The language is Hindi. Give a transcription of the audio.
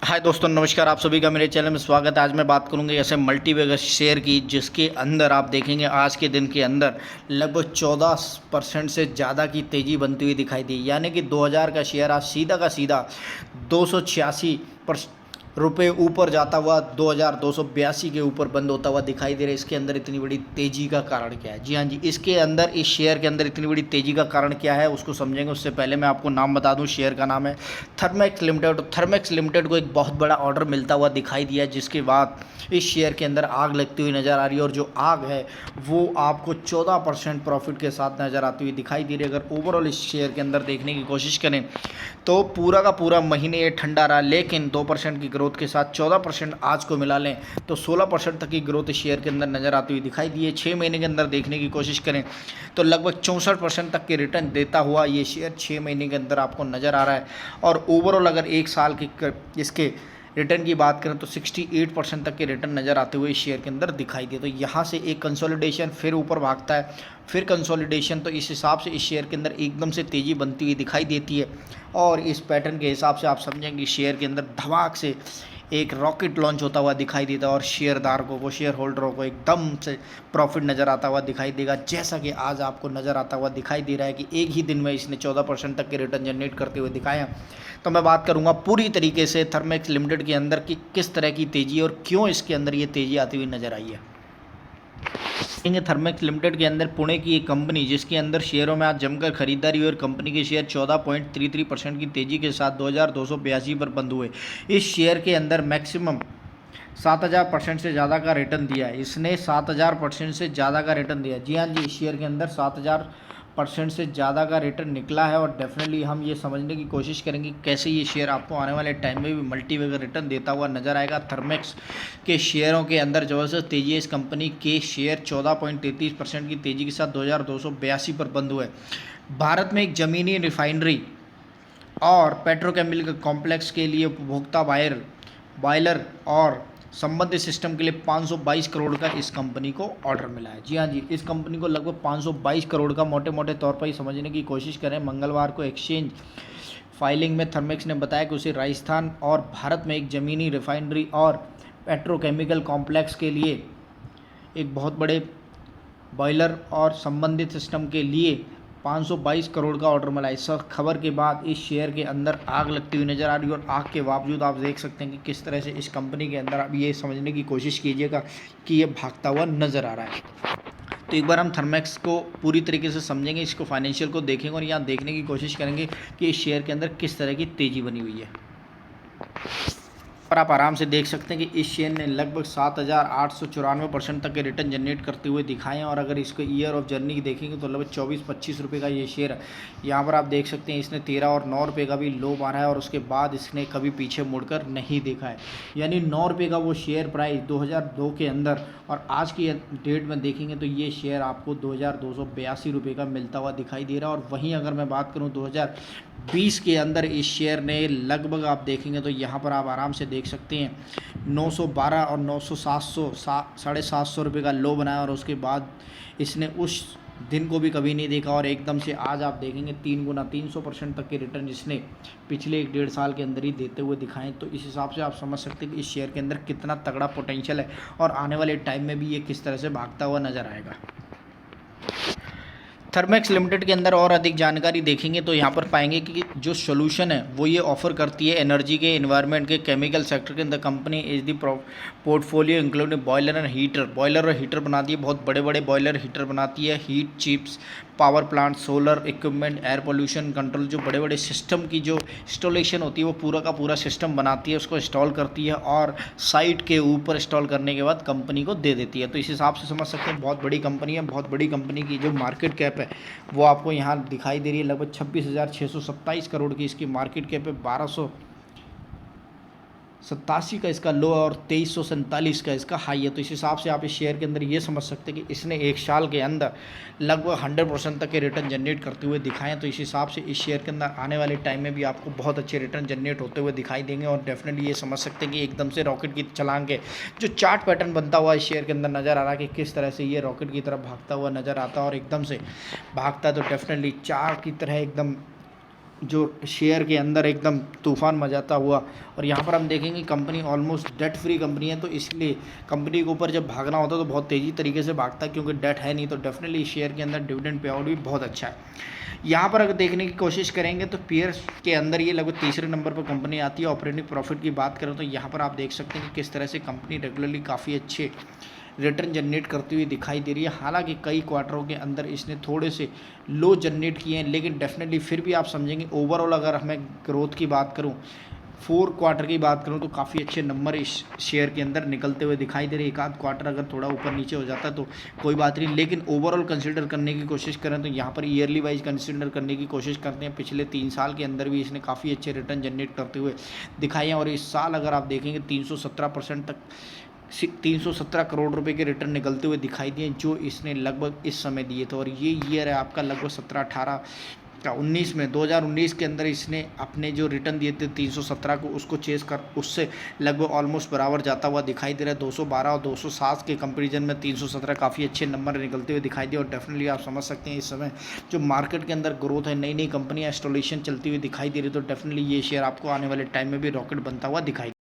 हाय दोस्तों, नमस्कार। आप सभी का मेरे चैनल में स्वागत है। आज मैं बात करूंगा ऐसे मल्टीबैगर शेयर की, जिसके अंदर आप देखेंगे आज के दिन के अंदर लगभग 14% से ज़्यादा की तेज़ी बनती हुई दिखाई दी। यानी कि 2000 का शेयर आज सीधा का सीधा 286 रुपये ऊपर जाता हुआ 2282 के ऊपर बंद होता हुआ दिखाई दे रहा है। इसके अंदर इतनी बड़ी तेज़ी का कारण क्या है? जी हाँ जी, इसके अंदर इस शेयर के अंदर इतनी बड़ी तेज़ी का कारण क्या है उसको समझेंगे। उससे पहले मैं आपको नाम बता दूं। शेयर का नाम है थर्मेक्स लिमिटेड। थर्मेक्स लिमिटेड को एक बहुत बड़ा ऑर्डर मिलता हुआ दिखाई दिया, जिसके बाद इस शेयर के अंदर आग लगती हुई नज़र आ रही है। और जो आग है वो आपको 14% प्रॉफिट के साथ नज़र आती हुई दिखाई दे रही है। अगर ओवरऑल इस शेयर के अंदर देखने की कोशिश करें तो पूरा का पूरा महीने ये ठंडा रहा, लेकिन 2% की ग्रोथ के साथ 14% आज को मिला लें तो 16% तक की ग्रोथ शेयर के अंदर नज़र आती हुई दिखाई दी है। 6 महीने के अंदर देखने की कोशिश करें तो लगभग 64% तक के रिटर्न देता हुआ ये शेयर 6 महीने के अंदर आपको नज़र आ रहा है। और ओवरऑल अगर एक साल की इसके रिटर्न की बात करें तो 68% तक के रिटर्न नज़र आते हुए इस शेयर के अंदर दिखाई दिए। तो यहाँ से एक कंसोलिडेशन फिर ऊपर भागता है, फिर कंसोलिडेशन, तो इस हिसाब से इस शेयर के अंदर एकदम से तेज़ी बनती हुई दिखाई देती है। और इस पैटर्न के हिसाब से आप समझेंगे शेयर के अंदर धमाक से एक रॉकेट लॉन्च होता हुआ दिखाई देता है और शेयरधारकों को, शेयर होल्डरों को एकदम से प्रॉफिट नज़र आता हुआ दिखाई देगा। जैसा कि आज आपको नज़र आता हुआ दिखाई दे रहा है कि एक ही दिन में इसने 14% तक के रिटर्न जनरेट करते हुए दिखाया। तो मैं बात करूंगा पूरी तरीके से थर्मेक्स लिमिटेड के अंदर कि किस तरह की तेज़ी और क्यों इसके अंदर ये तेज़ी आती हुई नज़र आई है। थर्मेक्स लिमिटेड के अंदर पुणे की एक कंपनी, जिसके अंदर शेयरों में आज जमकर खरीदारी हुई और कंपनी के शेयर 14.33% की तेज़ी के साथ 2282 पर बंद हुए। इस शेयर के अंदर मैक्सिमम 7000% से ज़्यादा का रिटर्न दिया है। इसने 7000% से ज़्यादा का रिटर्न दिया है। जी हाँ जी, इस शेयर के अंदर 7000% से ज़्यादा का रिटर्न निकला है। और डेफिनेटली हम ये समझने की कोशिश करेंगे कैसे ये शेयर आपको आने वाले टाइम में भी मल्टीबैगर रिटर्न देता हुआ नजर आएगा। थर्मेक्स के शेयरों के अंदर ज़बरदस्त तेज़ी है। इस कंपनी के शेयर 14.33% की तेज़ी के साथ 2282 पर बंद हुए। भारत में एक ज़मीनी रिफाइनरी और पेट्रोकेमिकल कॉम्प्लेक्स के लिए उपभोक्ता बॉयलर और संबंधित सिस्टम के लिए 522 करोड़ का इस कंपनी को ऑर्डर मिला है। जी हाँ जी, इस कंपनी को लगभग 522 करोड़ का मोटे मोटे तौर पर ही समझने की कोशिश करें। मंगलवार को एक्सचेंज फाइलिंग में थर्मेक्स ने बताया कि उसे राजस्थान और भारत में एक ज़मीनी रिफाइनरी और पेट्रोकेमिकल कॉम्प्लेक्स के लिए एक बहुत बड़े बॉयलर और संबंधित सिस्टम के लिए 522 करोड़ का ऑर्डर मिला। इस खबर के बाद इस शेयर के अंदर आग लगती हुई नज़र आ रही है। और आग के बावजूद आप देख सकते हैं कि किस तरह से इस कंपनी के अंदर आप ये समझने की कोशिश कीजिएगा कि ये भागता हुआ नज़र आ रहा है। तो एक बार हम थर्मेक्स को पूरी तरीके से समझेंगे, इसको फाइनेंशियल को देखेंगे और यहाँ देखने की कोशिश करेंगे कि इस शेयर के अंदर किस तरह की तेज़ी बनी हुई है। और आप आराम से देख सकते हैं कि इस शेयर ने लगभग 7894% तक के रिटर्न जनरेट करते हुए दिखाए हैं। और अगर इसको ईयर ऑफ जर्नी की देखेंगे तो लगभग 24-25 रुपये का ये शेयर है। यहाँ पर आप देख सकते हैं इसने 13 और 9 रुपये का भी लो मारा है और उसके बाद इसने कभी पीछे मुड़कर नहीं देखा है। यानी 9 रुपये का वो शेयर प्राइस 2002 के अंदर और आज की डेट में देखेंगे तो ये शेयर आपको 2282 रुपये का मिलता हुआ दिखाई दे रहा है। और वहीं अगर मैं बात करूँ 2020 के अंदर इस शेयर ने लगभग आप देखेंगे तो यहाँ पर आप आराम से देख सकते हैं 912 और 750 रुपये का लो बनाया और उसके बाद इसने उस दिन को भी कभी नहीं देखा और एकदम से आज आप देखेंगे 3 गुना 300% तक के रिटर्न जिसने पिछले 1-1.5 साल के अंदर ही देते हुए दिखाएं। तो इस हिसाब से आप समझ सकते हैं कि इस शेयर के अंदर कितना तगड़ा पोटेंशियल है और आने वाले टाइम में भी ये किस तरह से भागता हुआ नजर आएगा। थर्मेक्स लिमिटेड के अंदर और अधिक जानकारी देखेंगे तो यहाँ पर पाएंगे कि जो सोल्यूशन है वो ये ऑफर करती है एनर्जी के, एनवायरनमेंट के, केमिकल सेक्टर के अंदर। Company is the portfolio including boiler and heater. Boiler और हीटर बनाती है, बहुत बड़े बड़े बॉयलर हीटर बनाती है, heat chips, power plant, solar equipment, air pollution control, जो बड़े बड़े सिस्टम की जो इंस्टॉलेशन होती है वो पूरा का पूरा सिस्टम बनाती है, उसको इंस्टॉल करती है और साइट के ऊपर इंस्टॉल करने के बाद कंपनी को दे देती है। तो इस हिसाब से समझ सकते हैं बहुत बड़ी कंपनी है। बहुत बड़ी कंपनी की जो मार्केट कैप है वो आपको यहाँ दिखाई दे रही है। लगभग 26,627 करोड़ की इसकी मार्केट कैप है। 1287 का इसका लो और 2347 का इसका हाई है। तो इस हिसाब से आप इस शेयर के अंदर ये समझ सकते हैं कि इसने एक साल के अंदर लगभग 100% तक के रिटर्न जनरेट करते हुए दिखाए हैं। तो इस हिसाब से इस शेयर के अंदर आने वाले टाइम में भी आपको बहुत अच्छे रिटर्न जनरेट होते हुए दिखाई देंगे। और डेफिनेटली ये समझ सकते हैं कि एकदम से रॉकेट की छलांग के जो चार्ट पैटर्न बनता हुआ इस शेयर के अंदर नज़र आ रहा है कि किस तरह से ये रॉकेट की तरफ भागता हुआ नज़र आता है। और एकदम से भागता है तो डेफिनेटली चार की तरह एकदम जो शेयर के अंदर एकदम तूफान मचाता हुआ। और यहाँ पर हम देखेंगे company almost debt free company है, तो इसलिए कंपनी के ऊपर जब भागना होता है तो बहुत तेज़ी तरीके से भागता है, क्योंकि डेट है नहीं, तो डेफिनेटली शेयर के अंदर डिविडेंड पे आउट भी बहुत अच्छा है। यहाँ पर अगर देखने की कोशिश करेंगे तो पीयर्स के अंदर ये लगभग तीसरे नंबर पर कंपनी आती है। ऑपरेटिंग प्रॉफिट की बात करें तो यहाँ पर आप देख सकते हैं कि किस तरह से कंपनी रेगुलरली काफ़ी अच्छे रिटर्न जनरेट करती हुई दिखाई दे रही है। हालांकि कई क्वार्टरों के अंदर इसने थोड़े से लो जनरेट किए हैं, लेकिन डेफिनेटली फिर भी आप समझेंगे ओवरऑल अगर मैं ग्रोथ की बात करूं, 4 क्वार्टर की बात करूं तो काफ़ी अच्छे नंबर इस शेयर के अंदर निकलते हुए दिखाई दे रहे हैं। एक आध क्वार्टर अगर थोड़ा ऊपर नीचे हो जाता तो कोई बात नहीं, लेकिन ओवरऑल कंसिडर करने की कोशिश करें तो यहाँ पर ईयरली वाइज कंसिडर करने की कोशिश करते हैं। पिछले 3 साल के अंदर भी इसने काफ़ी अच्छे रिटर्न जनरेट करते हुए दिखाए हैं, और इस साल अगर आप देखेंगे 317% तक 317 करोड़ रुपए के रिटर्न निकलते हुए दिखाई दिए, जो इसने लगभग इस समय दिए थे। और ये ईयर है आपका लगभग 17-18 का 19 में 2019 के अंदर इसने अपने जो रिटर्न दिए थे 317 को, उसको चेस कर उससे लगभग ऑलमोस्ट बराबर जाता हुआ दिखाई दे रहा है। 212 और 207 के कंपैरिजन में 317 काफ़ी अच्छे नंबर निकलते हुए दिखाई दिए। और डेफिनेटली आप समझ सकते हैं इस समय जो मार्केट के अंदर ग्रोथ है, नई नई कंपनियाँ इंस्टॉलेशन चलती हुई दिखाई दे रही, तो डेफिनेटली ये शेयर आपको आने वाले टाइम में भी रॉकेट बनता हुआ दिखाई